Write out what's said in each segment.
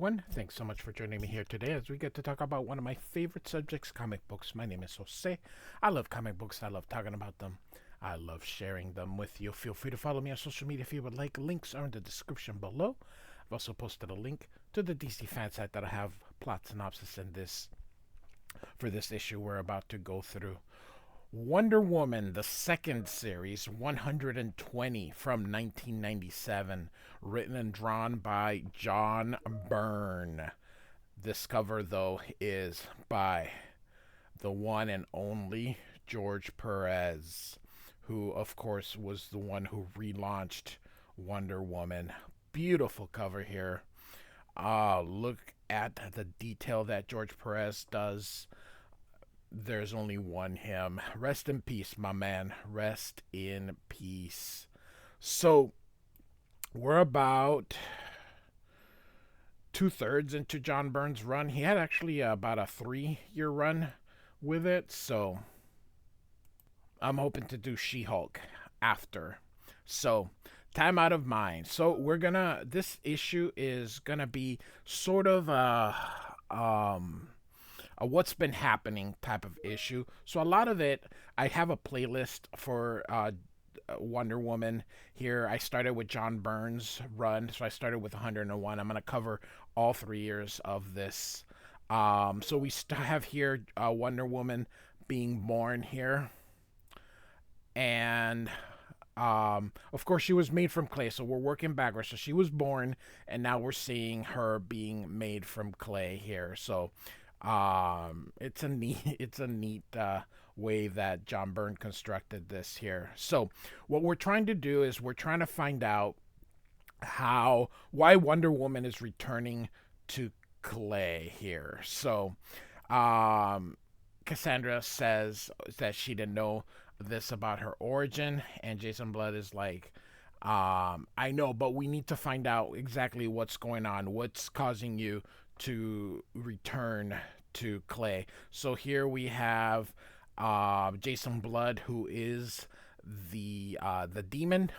everyone. Thanks so much for joining me here today as we get to talk about one of my favorite subjects, comic books. My name is Jose. I love comic books. I love talking about them. I love sharing them with you. Feel free to follow me on social media if you would like. Links are in the description below. I've also posted a link to the DC fan site that I have plot synopsis in this for this issue we're about to go through. Wonder Woman, the second series, 120 from 1997, written and drawn by John Byrne. This cover, though, is by the one and only George Perez, who, of course, was the one who relaunched Wonder Woman. Beautiful cover here. Look at the detail that George Perez does. There's only one him. Rest in peace, my man. Rest in peace. So, we're about 2/3 into John Byrne's run. He had actually about a 3-year run with it, so I'm hoping to do She-Hulk after. So, time out of mind. So, this issue is gonna be sort of a what's been happening type of issue. So a lot of it, I have a playlist for Wonder Woman here. I started with John Byrne's run, so I started with 101. I'm going to cover all 3 years of this. So we have here Wonder Woman being born here. And of course, she was made from clay, so we're working backwards. So she was born, and now we're seeing her being made from clay here. So it's a neat way that John Byrne constructed this here. So what we're trying to do is we're trying to find out why Wonder Woman is returning to clay here. So Cassandra says that she didn't know this about her origin, and Jason Blood is like, I know, but we need to find out exactly what's going on, what's causing you to return to clay. So here we have Jason Blood, who is the demon.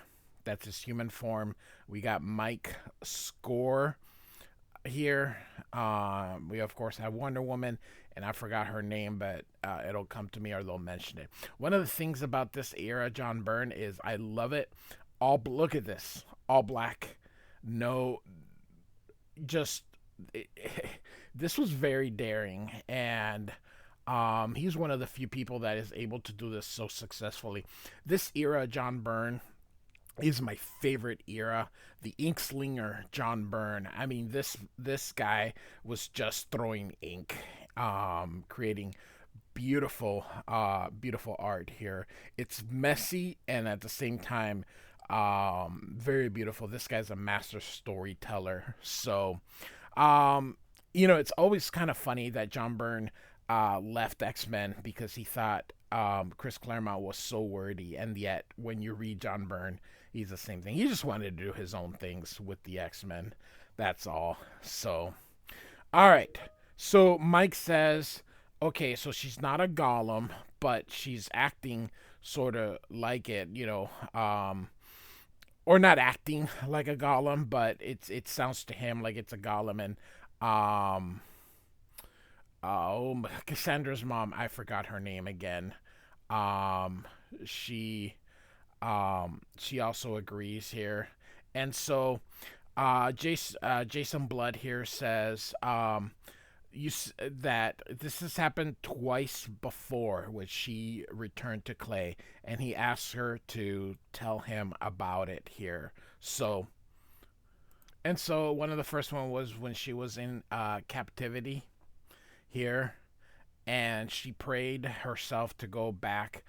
That's his human form. We got Mike Score here. We of course have Wonder Woman, and I forgot her name, but it'll come to me or they'll mention it. One of the things about this era, John Byrne, is I love it. Look at this, all black, no, just. This was very daring, and he's one of the few people that is able to do this so successfully. This era, John Byrne, is my favorite era. The ink slinger John Byrne. I mean, this guy was just throwing ink, creating beautiful art here. It's messy and at the same time very beautiful. This guy's a master storyteller. So it's always kind of funny that John Byrne left X-Men because he thought Chris Claremont was so wordy, and yet when you read John Byrne, he's the same thing. He just wanted to do his own things with the X-Men. That's all. So, all right. So Mike says, okay, so she's not a golem, but she's acting sort of like it, or not acting like a golem, but it sounds to him like it's a golem. And Cassandra's mom, I forgot her name again. She also agrees here, and so Jason Blood here says that this has happened twice before, which she returned to clay, and he asks her to tell him about it here. So one of the first one was when she was in captivity here, and she prayed herself to go back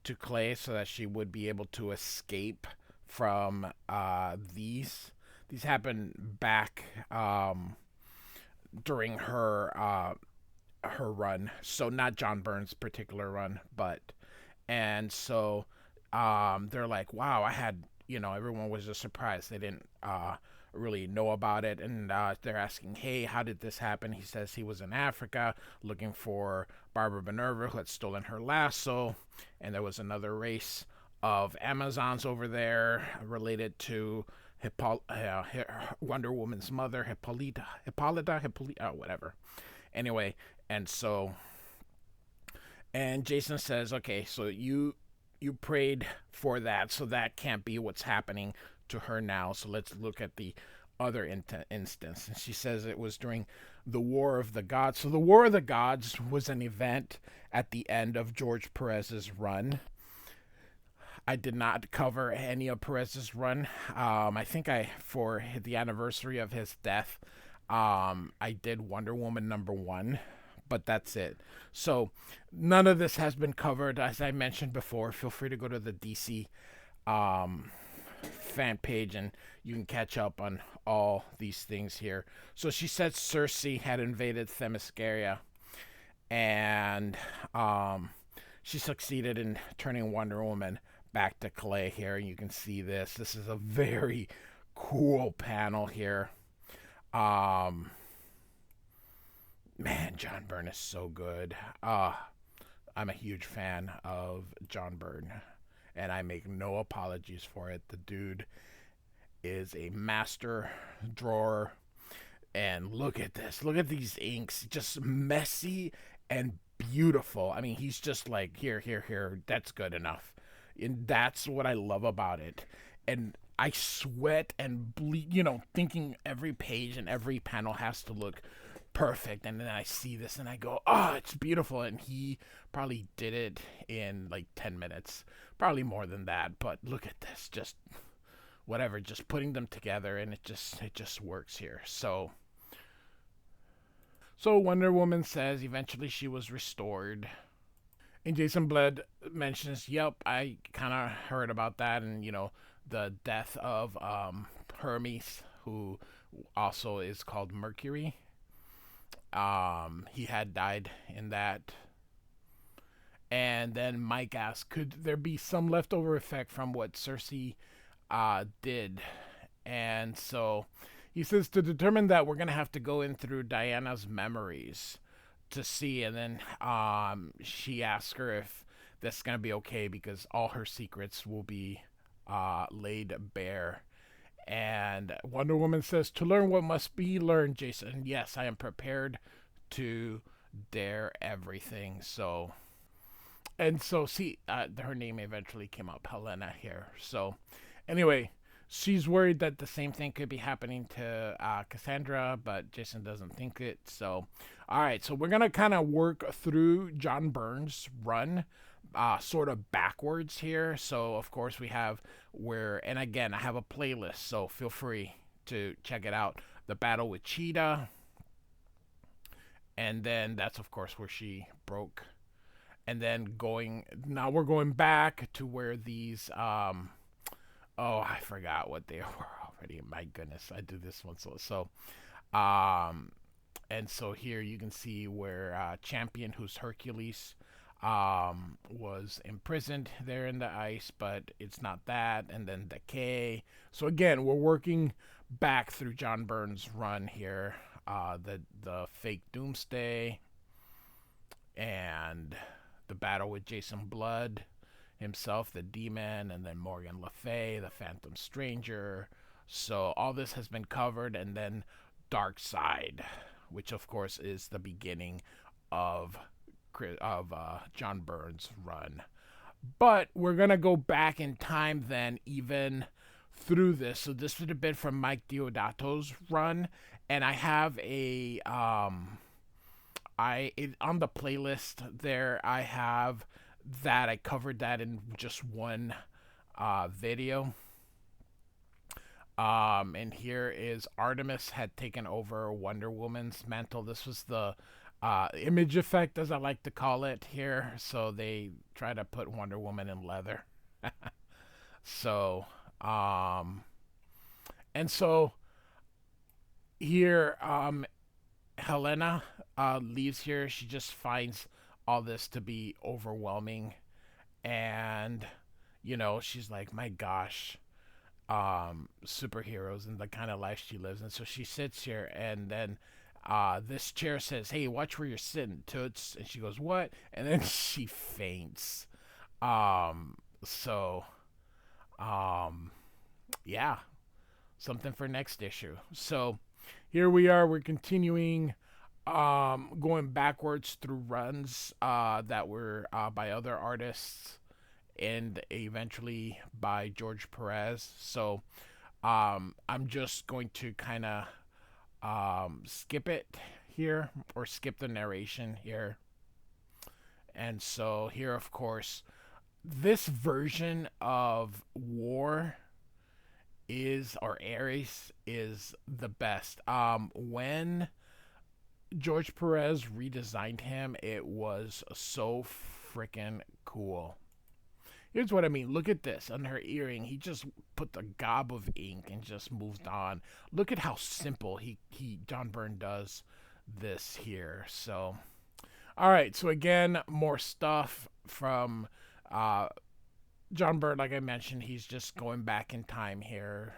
to clay so that she would be able to escape from these. These happened back during her run, so not John Byrne's particular run, and so they're like, wow, I had, everyone was just surprised. They didn't really know about it, and they're asking, hey, how did this happen? He says he was in Africa looking for Barbara Minerva, who had stolen her lasso, and there was another race of Amazons over there related to Wonder Woman's mother, Hippolyta, whatever. Anyway, and so and Jason says, okay, so you prayed for that, so that can't be what's happening to her now. So let's look at the other instance. And she says it was during the War of the Gods. So the War of the Gods was an event at the end of George Perez's run. I did not cover any of Perez's run. I think for the anniversary of his death, I did Wonder Woman #1, but that's it. So none of this has been covered. As I mentioned before, feel free to go to the DC fan page and you can catch up on all these things here. So she said Cersei had invaded Themyscira and she succeeded in turning Wonder Woman back to clay here. You can see this. This is a very cool panel here. Man, John Byrne is so good. I'm a huge fan of John Byrne, and I make no apologies for it. The dude is a master drawer. And look at this. Look at these inks. Just messy and beautiful. I mean, he's just like, here. That's good enough. And that's what I love about it. And I sweat and bleed, thinking every page and every panel has to look perfect. And then I see this and I go, oh, it's beautiful. And he probably did it in like 10 minutes. Probably more than that. But look at this. Just whatever. Just putting them together and it just works here. So Wonder Woman says eventually she was restored. And Jason Blood mentions, yep, I kind of heard about that. And, the death of Hermes, who also is called Mercury. He had died in that. And then Mike asks, could there be some leftover effect from what Cersei did? And so he says to determine that we're going to have to go in through Diana's memories to see. And then she asks her if that's going to be okay because all her secrets will be laid bare. And Wonder Woman says, to learn what must be learned, Jason. Yes, I am prepared to dare everything. So, see, her name eventually came up, Helena here. So, anyway, she's worried that the same thing could be happening to Cassandra, but Jason doesn't think it. So, all right. So we're going to kind of work through John Byrne's run sort of backwards here. So, of course, we have and again, I have a playlist, so feel free to check it out. The battle with Cheetah. And then that's, of course, where she broke. And then now we're going back to where these... I forgot what they were already. My goodness, I did this one and so here you can see where Champion, who's Hercules, was imprisoned there in the ice, but it's not that. And then Decay. So again, we're working back through John Byrne's run here. The fake Doomsday and the battle with Jason Blood himself, the Demon, and then Morgan Le Fay, the Phantom Stranger. So all this has been covered, and then Dark Side, which of course is the beginning of John Byrne's run. But we're gonna go back in time then, even through this. So this would have been from Mike Deodato's run, and I have on the playlist there. I have that. I covered that in just one video. And here is Artemis had taken over Wonder Woman's mantle. This was the image effect, as I like to call it here. So they try to put Wonder Woman in leather. So, and so here, Helena leaves here. She just finds all this to be overwhelming, and she's like, my gosh, superheroes and the kind of life she lives. And so she sits here, and then this chair says, hey, watch where you're sitting, Toots. And she goes, what? And then she faints. Yeah. something for next issue. So here we are. We're continuing, going backwards through runs that were by other artists and eventually by George Perez. So I'm just going to kind of skip it here, or skip the narration here. And so here, of course, this version of War is, or Ares is the best. When George Perez redesigned him, it was so freaking cool. Here's what I mean. Look at this. On her earring, he just put the gob of ink and just moved on. Look at how simple he John Byrne does this here. So, all right. So again, more stuff from John Byrne. Like I mentioned, he's just going back in time here,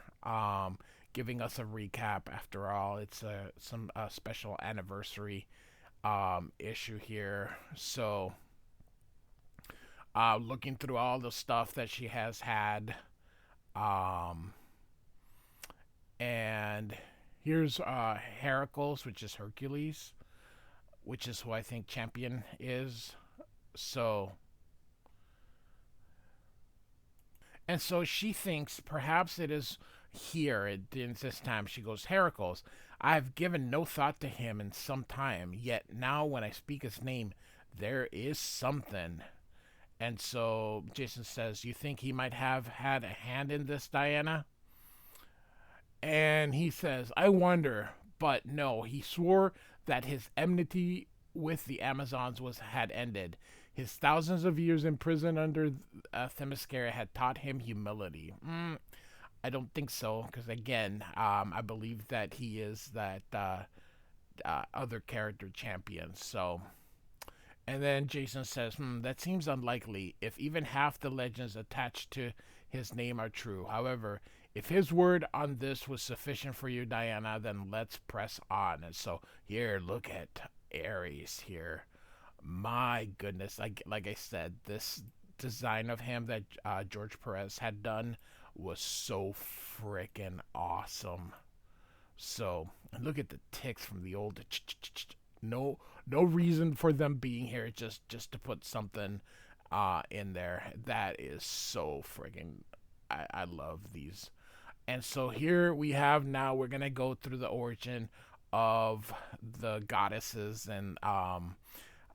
giving us a recap. After all, it's some special anniversary issue here. So looking through all the stuff that she has had. And here's Heracles, which is Hercules, which is who I think Champion is. So, and so she thinks perhaps it is here. In this time, she goes, Heracles, I have given no thought to him in some time, yet now when I speak his name, there is something. And so Jason says, you think he might have had a hand in this, Diana? And he says, I wonder, but no, he swore that his enmity with the Amazons had ended. His thousands of years in prison under Themyscira had taught him humility. I don't think so, because again, I believe that he is that other character champion. So, and then Jason says, that seems unlikely if even half the legends attached to his name are true. However, if his word on this was sufficient for you, Diana, then let's press on. And so here, look at Ares here. My goodness, like I said, this design of him that George Perez had done was so freaking awesome. So look at the ticks from the old. No, no reason for them being here. Just to put something in there. That is so friggin'. I love these. And so here we have, now we're gonna go through the origin of the goddesses, and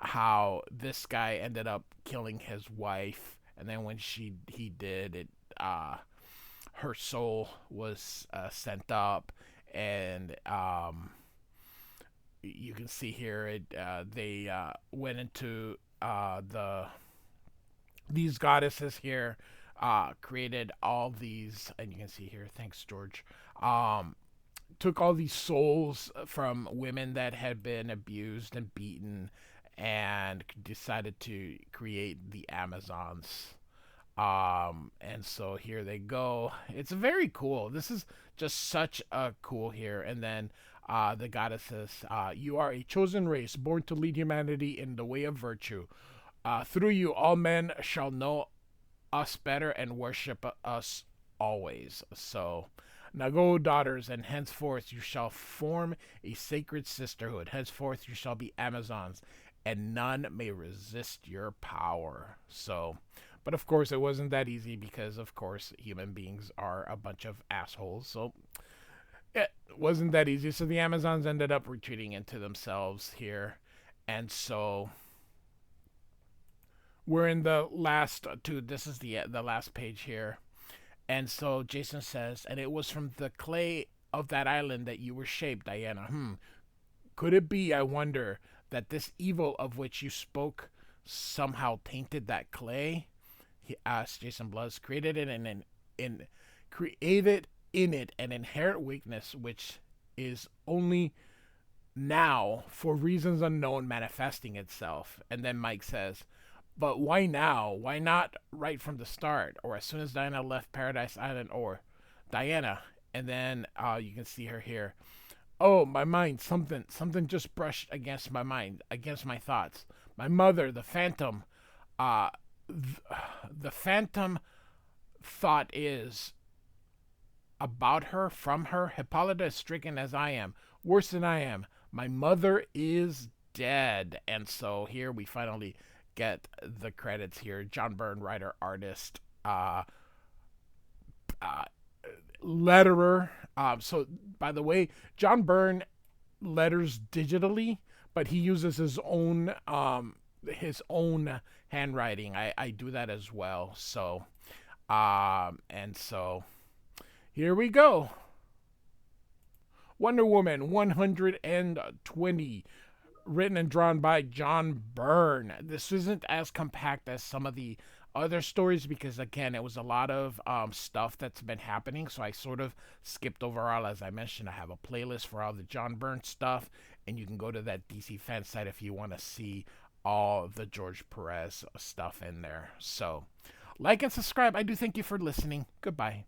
how this guy ended up killing his wife, and then when he did it, her soul was sent up, and you can see here they went into these goddesses here, created all these, and you can see here, thanks George, took all these souls from women that had been abused and beaten, and decided to create the Amazons. And so here they go. It's very cool. This is just such a cool here. And then the goddess says, you are a chosen race, born to lead humanity in the way of virtue. Through you, all men shall know us better and worship us always. So, now go, daughters, and henceforth you shall form a sacred sisterhood. Henceforth you shall be Amazons, and none may resist your power. So, but of course it wasn't that easy, because of course human beings are a bunch of assholes. So it wasn't that easy. So the Amazons ended up retreating into themselves here. And so we're in the last two. This is the last page here. And so Jason says, and it was from the clay of that island that you were shaped, Diana. Could it be, I wonder, that this evil of which you spoke somehow tainted that clay? He asked. Jason Bloods created it created in it an inherent weakness which is only now, for reasons unknown, manifesting itself. And then Mike says, but why now? Why not right from the start, or as soon as Diana left Paradise Island, or Diana? And then you can see her here. Oh, my mind, something just brushed against my mind, against my thoughts. My mother, the phantom, the phantom thought is about her, from her. Hippolyta is stricken as I am, worse than I am. My mother is dead. And so here we finally get the credits here. John Byrne, writer, artist, uh, letterer. So, by the way, John Byrne letters digitally, but he uses his own handwriting. I do that as well. So, and so here we go. Wonder Woman 120, written and drawn by John Byrne. This isn't as compact as some of the other stories because, again, it was a lot of stuff that's been happening. So I sort of skipped over all. As I mentioned, I have a playlist for all the John Byrne stuff, and you can go to that DC fan site if you want to see all the George Perez stuff in there. So, like and subscribe. I do thank you for listening. Goodbye.